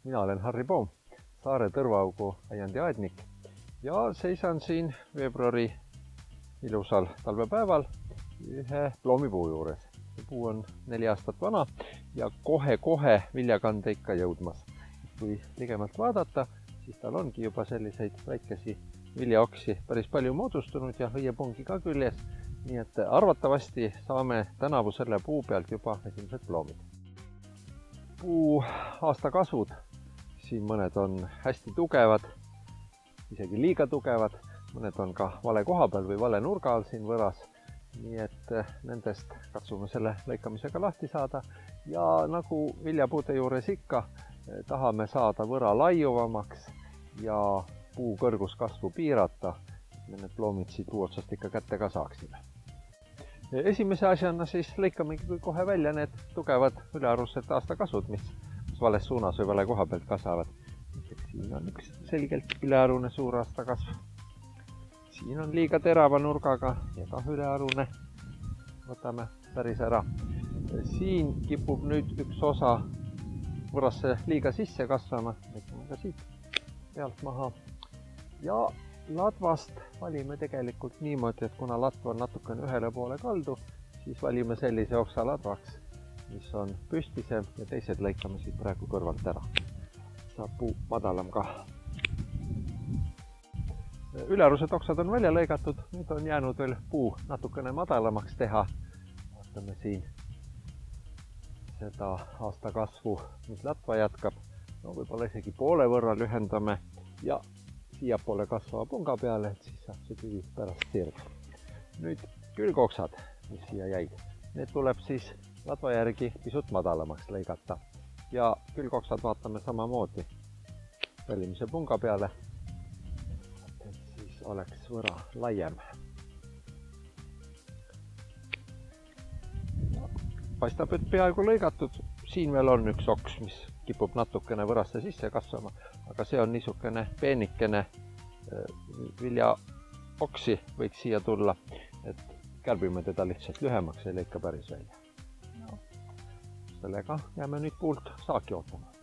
Mina olen Harri Poom, Saare Tõrvaaugu aiandi aednik ja seisan siin veebruari ilusal talvepäeval ühe ploomipuu juures. See puu on 4 aastat vana ja kohe-kohe viljakande ikka jõudmas. Kui ligemalt vaadata, siis tal ongi juba selliseid väikesi viljaoksi päris palju moodustunud ja õiepõngi ka küljes. Nii et arvatavasti saame tänavu selle puu pealt juba esimesed ploomid. Puu aastakasvud, siin mõned on hästi tugevad, isegi liiga tugevad, mõned on ka vale koha peal või vale nurga all siin võras. Nii et nendest katsume selle lõikamisega lahti saada ja nagu viljapuude juures ikka, tahame saada võra laiuvamaks ja puu kõrguskasvu piirata, et me need ploomid siit puu otsast ikka kätte ka saaksime. Esimese asjana siis lõikamegi kohe välja need tugevad ülearused aastakasvud, mis vales suunas või vale koha pealt kasvavad. Siin on üks selgelt ülearune suur aastakasv. Siin on liiga terava nurgaga ja ka ülearune. Võtame päris ära. Siin kipub nüüd üks osa võrasse liiga sisse kasvama. Lõikame ka siit pealt maha. Ja latvast valime tegelikult niimoodi, et kuna latv on natukene ühele poole kaldu, siis valime sellise oksa latvaks, mis on püstisem ja teised lõikame siit praegu kõrvalt ära. Saab puu madalam ka. Ülearused oksad on välja lõigatud, nüüd on jäänud veel puu natukene madalamaks teha. Vaatame siin seda aastakasvu, mis latva jätkab. No võib-olla isegi poole võrra lühendame ja siiapoole kasvava punga peale, et siis saab see tüvi pärast sirga. Nüüd külgoksad, mis siia jäid, need tuleb siis latva järgi pisut madalamaks lõigata. Ja külgoksad vaatame samamoodi välimise punga peale, et siis oleks võra laiem. Paistab, et peaaegu lõigatud. Siin veel on üks oks, mis kipub natukene võrasse sisse kasvama, aga see on niisugune peenikene viljaoksi võiks siia tulla, et kärbime teda lihtsalt lühemaks ja lõika päris välja. Sellega jääme nüüd puult saaki ootama.